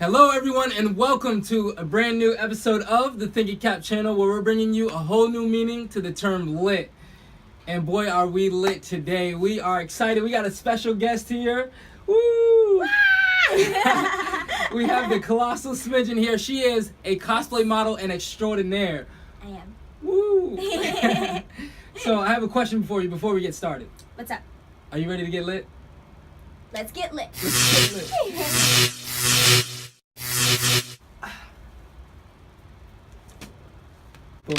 Hello everyone and welcome to a brand new episode of the Thinking Cap channel where we're bringing you a whole new meaning to the term lit. And boy are we lit today. We are excited. We got a special guest here. Woo! We have the Colossal Smidgen here. She is a cosplay model and extraordinaire. I am. Woo! So I have a question for you before we get started. What's up? Are you ready to get lit? Let's get lit. Let's get lit. Boom.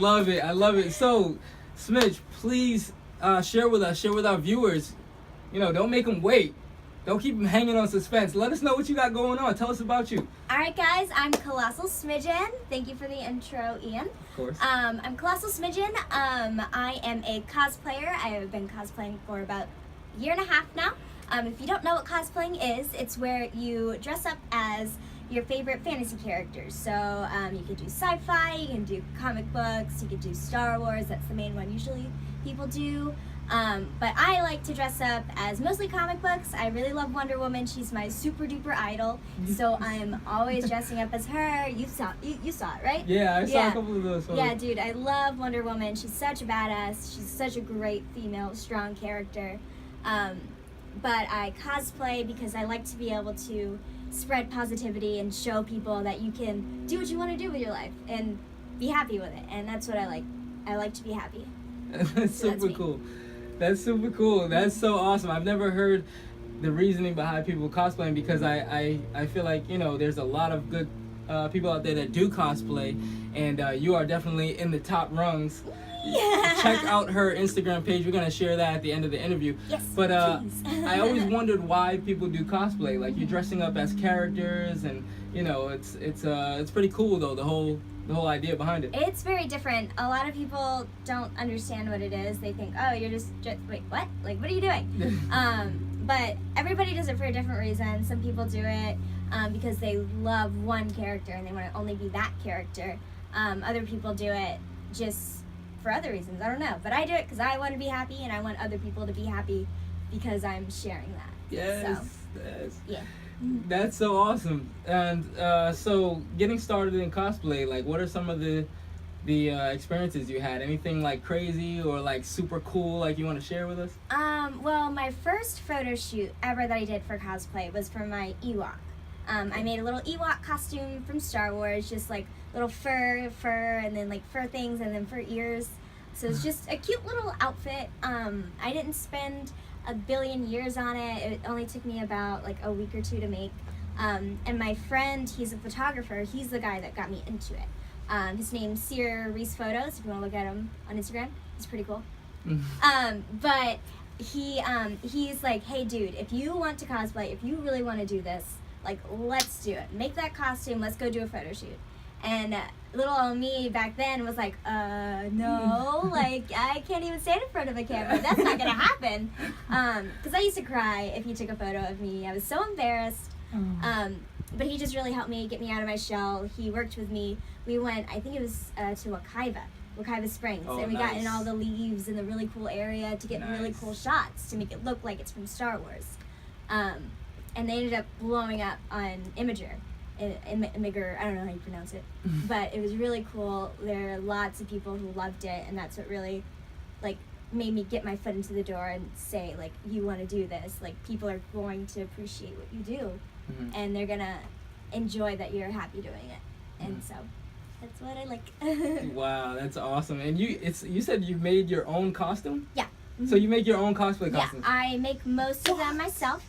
Love it. I love it. So, Smidge, please share with our viewers. You know, don't make them wait. Don't keep them hanging on suspense. Let us know what you got going on. Tell us about you. All right, guys. I'm Colossal Smidgen. Thank you for the intro, Ian. Of course. I'm Colossal Smidgen. I am a cosplayer. I have been cosplaying for about a year and a half now. If you don't know what cosplaying is, it's where you dress up as your favorite fantasy characters. So you can do sci-fi, you can do comic books, you can do Star Wars. That's the main one usually people do. But I like to dress up as mostly comic books. I really love Wonder Woman. She's my super duper idol. So I'm always dressing up as her. You saw it, right? Yeah, I saw a couple of those. Yeah, dude, I love Wonder Woman. She's such a badass. She's such a great female, strong character. But I cosplay because I like to be able to spread positivity and show people that you can do what you want to do with your life and be happy with it. And that's what I like. I like to be happy. That's super cool. That's super cool. That's so awesome. I've never heard the reasoning behind people cosplaying because I feel like, you know, there's a lot of good people out there that do cosplay, and you are definitely in the top rungs. Yeah. Check out her Instagram page. We're gonna share that at the end of the interview. Yes, but please. I always wondered why people do cosplay. Like, you're dressing up as characters, and you know, it's pretty cool though. The whole idea behind it. It's very different. A lot of people don't understand what it is. They think, oh, you're just wait, what? Like, what are you doing? But everybody does it for a different reason. Some people do it because they love one character and they want to only be that character. Other people do it just for other reasons. I don't know. But I do it because I want to be happy and I want other people to be happy because I'm sharing that. Yes. So, Yes. yeah. That's so awesome. And so getting started in cosplay, like, what are some of the experiences you had? Anything like crazy or like super cool, like, you want to share with us? Well, my first photo shoot ever that I did for cosplay was for my Ewok. I made a little Ewok costume from Star Wars, just like little fur, and then like fur things, and then fur ears. So it's just a cute little outfit. I didn't spend a billion years on it. It only took me about like a week or two to make. And my friend, he's a photographer. He's the guy that got me into it. His name's Sear Reese Photos. If you want to look at him on Instagram, he's pretty cool. But he's like, hey dude, if you want to cosplay, if you really want to do this, like, let's do it. Make that costume. Let's go do a photo shoot. And little old me back then was like, no, like, I can't even stand in front of a camera. That's not gonna happen. Because I used to cry if he took a photo of me. I was so embarrassed. But he just really helped me get me out of my shell. He worked with me. We went, I think it was to Wakaiva Springs. Oh, and we nice. got in all the leaves in the really cool area to get really cool shots to make it look like it's from Star Wars. And they ended up blowing up on Imager. Imager, I don't know how you pronounce it, but it was really cool. There are lots of people who loved it, and that's what really, like, made me get my foot into the door and say, like, you want to do this. Like, people are going to appreciate what you do, and they're gonna enjoy that you're happy doing it, and so that's what I like. Wow, that's awesome. And you said you made your own costume? Yeah. So you make your own cosplay costumes? Yeah, I make most of them myself.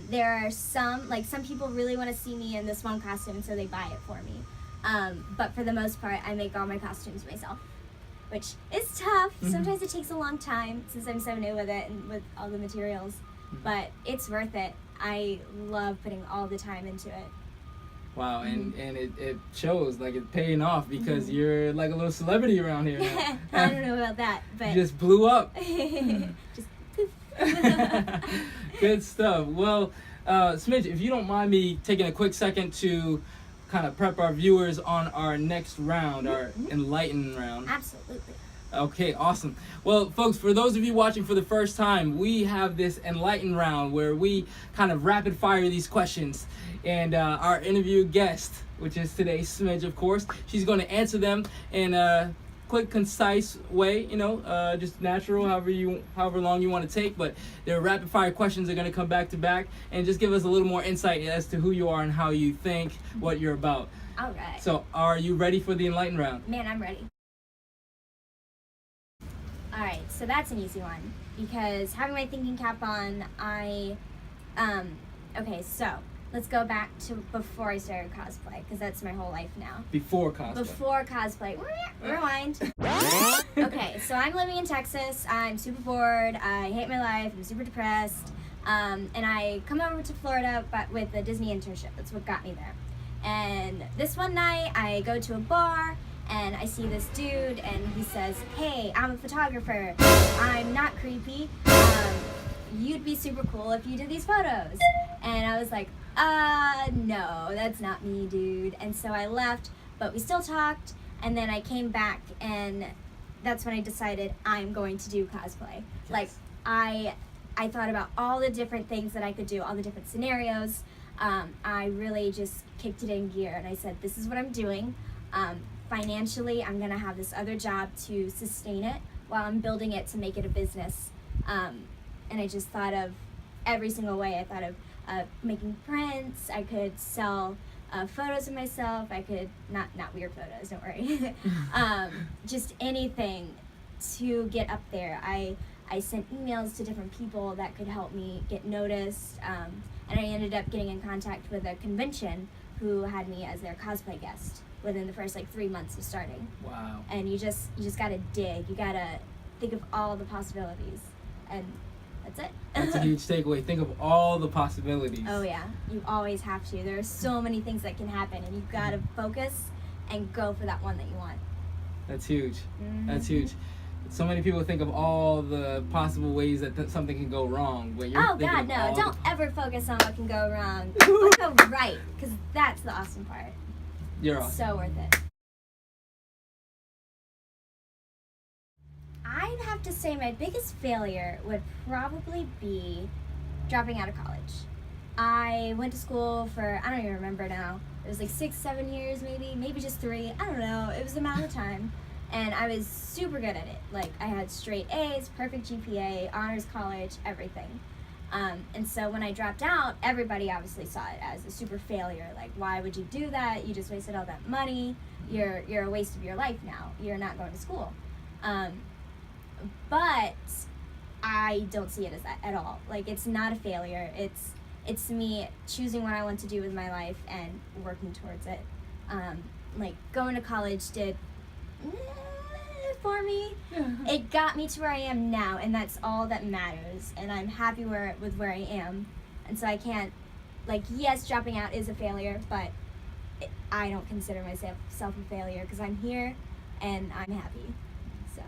There are some people really want to see me in this one costume, so they buy it for me. But for the most part, I make all my costumes myself, which is tough. Sometimes it takes a long time since I'm so new with it and with all the materials, but it's worth it. I love putting all the time into it. Wow, and it shows, like, it's paying off because you're like a little celebrity around here now. I don't know about that, but you just blew up. just poof. Good stuff. Well, Smidge, if you don't mind me taking a quick second to kind of prep our viewers on our next round, our enlighten round. Absolutely. Okay, awesome. Well, folks, for those of you watching for the first time, we have this enlighten round where we kind of rapid fire these questions. And our interview guest, which is today Smidge, of course, she's going to answer them in a quick, concise way, just natural, however long you want to take. But their rapid fire questions are going to come back to back and just give us a little more insight as to who you are and how you think, what you're about. All right. So, are you ready for the enlighten round? Man, I'm ready. All right, so that's an easy one because having my thinking cap on, okay, so let's go back to before I started cosplay because that's my whole life now. Before cosplay. Before cosplay. Rewind. Okay, so I'm living in Texas. I'm super bored. I hate my life. I'm super depressed. And I come over to Florida but with a Disney internship. That's what got me there. And this one night, I go to a bar. And I see this dude, and he says, "Hey, I'm a photographer. I'm not creepy. You'd be super cool if you did these photos." And I was like, no, that's not me, dude. And so I left, but we still talked. And then I came back, and that's when I decided I'm going to do cosplay. Yes. Like, I thought about all the different things that I could do, all the different scenarios. I really just kicked it in gear, and I said, this is what I'm doing. Financially, I'm going to have this other job to sustain it while I'm building it to make it a business. And I just thought of every single way. I thought of making prints. I could sell photos of myself. I could, not weird photos, don't worry. Just anything to get up there. I sent emails to different people that could help me get noticed. And I ended up getting in contact with a convention who had me as their cosplay guest within the first 3 months of starting. Wow. And you just gotta dig. You gotta think of all the possibilities, and that's it. That's a huge takeaway. Think of all the possibilities. Oh yeah, you always have to. There are so many things that can happen, and you've gotta focus and go for that one that you want. That's huge. Mm-hmm. That's huge. So many people think of all the possible ways that something can go wrong. But you're God, thinking no! of Don't ever focus on what can go wrong. Let's go right, because that's the awesome part. You're awesome. So worth it. I'd have to say my biggest failure would probably be dropping out of college. I went to school for, I don't even remember now. It was 6, 7 years maybe just 3. I don't know. It was the amount of time. And I was super good at it. I had straight A's, perfect GPA, honors college, everything. And so when I dropped out, everybody obviously saw it as a super failure. Why would you do that? You just wasted all that money. You're a waste of your life now. You're not going to school. But I don't see it as that at all. It's not a failure. It's me choosing what I want to do with my life and working towards it. Going to college did for me. It got me to where I am now, and that's all that matters. And I'm happy with where I am. And so I can't, yes, dropping out is a failure, but I don't consider myself a failure because I'm here and I'm happy. So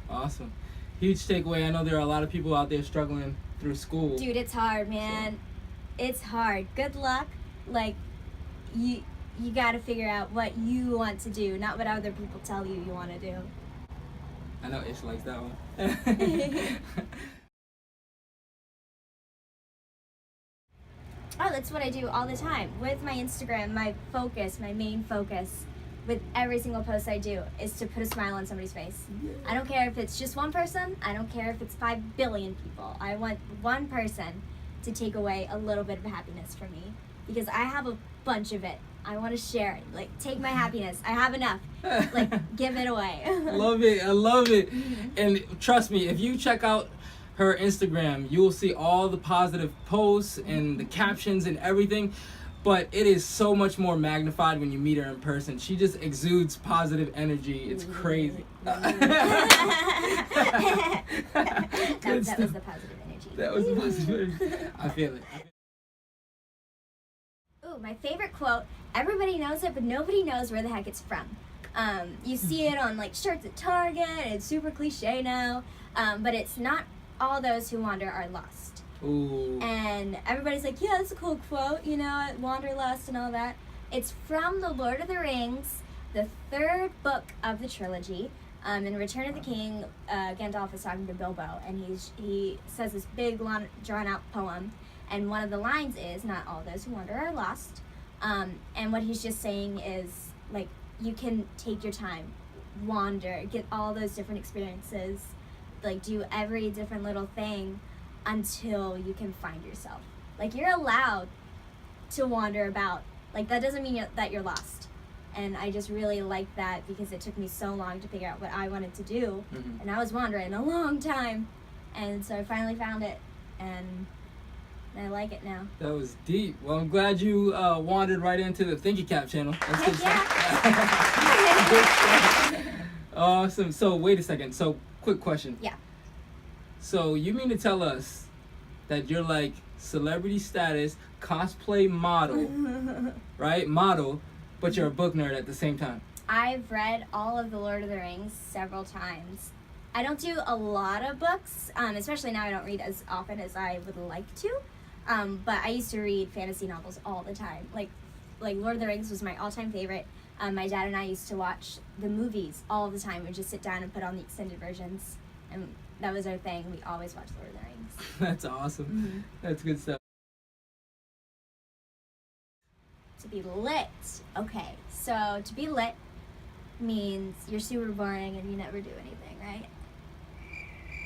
awesome. Huge takeaway. I know there are a lot of people out there struggling through school. Dude, it's hard, man. So. It's hard. Good luck. You got to figure out what you want to do, not what other people tell you want to do. I know Ish likes that one. Oh, that's what I do all the time. With my Instagram, my main focus with every single post I do is to put a smile on somebody's face. Yeah. I don't care if it's just one person. I don't care if it's 5 billion people. I want one person to take away a little bit of happiness from me because I have a bunch of it. I want to share it. Take my happiness. I have enough. Give it away. Love it. I love it. And trust me, if you check out her Instagram, you will see all the positive posts and the captions and everything. But it is so much more magnified when you meet her in person. She just exudes positive energy. It's crazy. That was the positive energy. That was the positive energy. I feel it. Ooh, my favorite quote. Everybody knows it, but nobody knows where the heck it's from. You see it on shirts at Target. It's super cliche now, but it's not all those who wander are lost. Ooh. And everybody's like, yeah, that's a cool quote, wanderlust and all that. It's from The Lord of the Rings, the 3rd book of the trilogy. In Return of the King, Gandalf is talking to Bilbo, and he says this big, long, drawn-out poem, and one of the lines is, "Not all those who wander are lost." And what he's just saying is, like, you can take your time, wander, get all those different experiences, like, do every different little thing until you can find yourself. Like, you're allowed to wander about. Like, that doesn't mean that you're lost. And I just really like that because it took me so long to figure out what I wanted to do. Mm-hmm. And I was wandering a long time. And so I finally found it. And I like it now. That was deep. Well, I'm glad you wandered right into the ThinkingCap channel. That's good stuff. Awesome. So, wait a second. So, quick question. Yeah. So, you mean to tell us that you're like celebrity status, cosplay model, right? Model, but you're a book nerd at the same time. I've read all of the Lord of the Rings several times. I don't do a lot of books, especially now I don't read as often as I would like to. But I used to read fantasy novels all the time. Like Lord of the Rings was my all-time favorite. My dad and I used to watch the movies all the time. We'd just sit down and put on the extended versions. And that was our thing. We always watched Lord of the Rings. That's awesome. Mm-hmm. That's good stuff. To be lit. Okay, so to be lit means you're super boring and you never do anything, right?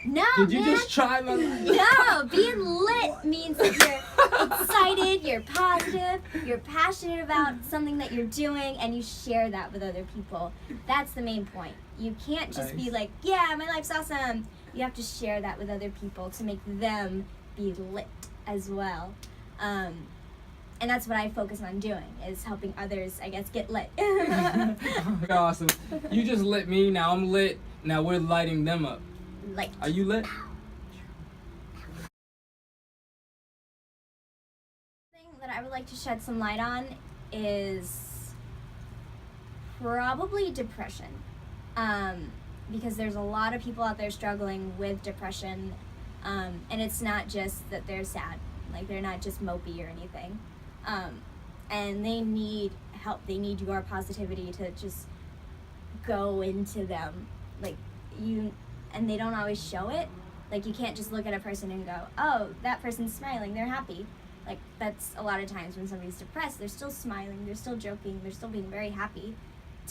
No, Did you man. just try my life? No, being lit means that you're excited, you're positive, you're passionate about something that you're doing, and you share that with other people. That's the main point. You can't just be like, yeah, my life's awesome. You have to share that with other people to make them be lit as well. And that's what I focus on doing, is helping others, I guess, get lit. Awesome. You just lit me, now I'm lit. Now we're lighting them up. Light. Are you lit? Thing that I would like to shed some light on is probably depression. Because there's a lot of people out there struggling with depression, and it's not just that they're sad. Like, they're not just mopey or anything. And they need help. They need your positivity to just go into them. Like, and they don't always show it. Like, you can't just look at a person and go, oh, that person's smiling, they're happy. Like, that's a lot of times when somebody's depressed, they're still smiling, they're still joking, they're still being very happy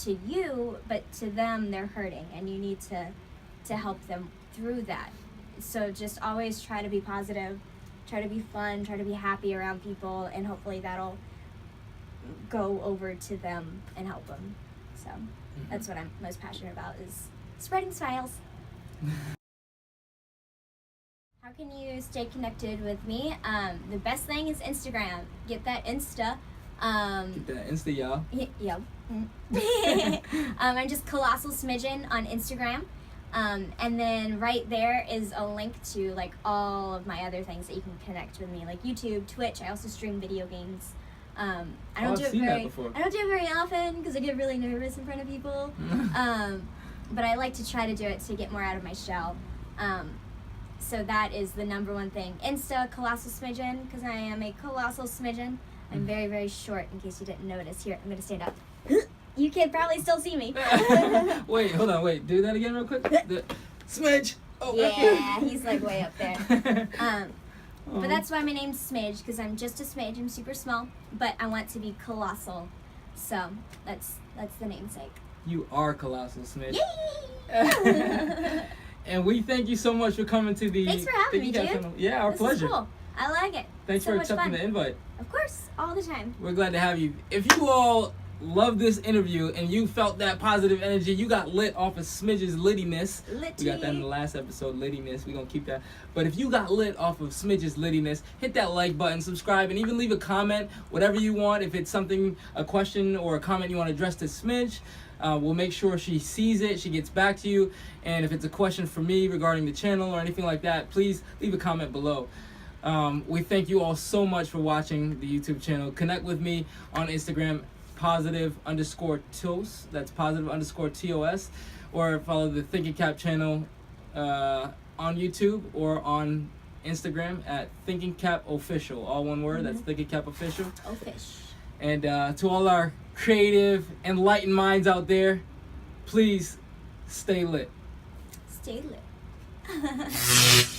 to you, but to them, they're hurting, and you need to help them through that. So just always try to be positive, try to be fun, try to be happy around people, and hopefully that'll go over to them and help them. So that's what I'm most passionate about, is spreading smiles. How can you stay connected with me? The best thing is Instagram. Get that Insta. Get that Insta, y'all. Yep. I'm just Colossal Smidgen on Instagram. And then right there is a link to like all of my other things that you can connect with me, like YouTube, Twitch. I also stream video games. I don't do it very often because I get really nervous in front of people. But I like to try to do it to get more out of my shell. So that is the number one thing. Insta, Colossal Smidgen, because I am a Colossal Smidgen. I'm very, very short, in case you didn't notice. Here, I'm going to stand up. You can probably still see me. Wait, hold on, wait. Do that again real quick. Smidge! Oh, yeah, he's like way up there. But that's why my name's Smidge, because I'm just a smidge. I'm super small, but I want to be colossal. So that's the namesake. You are Colossal Smidge. Yay! And we thank you so much for coming to the Thanks for having me, dude. channel. Yeah, our This pleasure. is cool. I like it. Thanks so for much accepting fun. the invite. Of course, all the time. We're glad to have you. If you all love this interview and you felt that positive energy, you got lit off of Smidge's littiness. We got that in the last episode, littiness. We're going to keep that. But if you got lit off of Smidge's littiness, hit that like button, subscribe, and even leave a comment, whatever you want. If it's something, a question or a comment you want to address to Smidge, we'll make sure she sees it, she gets back to you. And if it's a question for me regarding the channel or anything like that, please leave a comment below. We thank you all so much for watching the YouTube channel. Connect with me on Instagram, +_Tos. That's +_TOS. Or follow the ThinkingCap channel on YouTube or on Instagram at ThinkingCap Official. All one word. That's ThinkingCap Official. Fish. And to all our creative, enlightened minds out there, please Stay lit. Stay lit.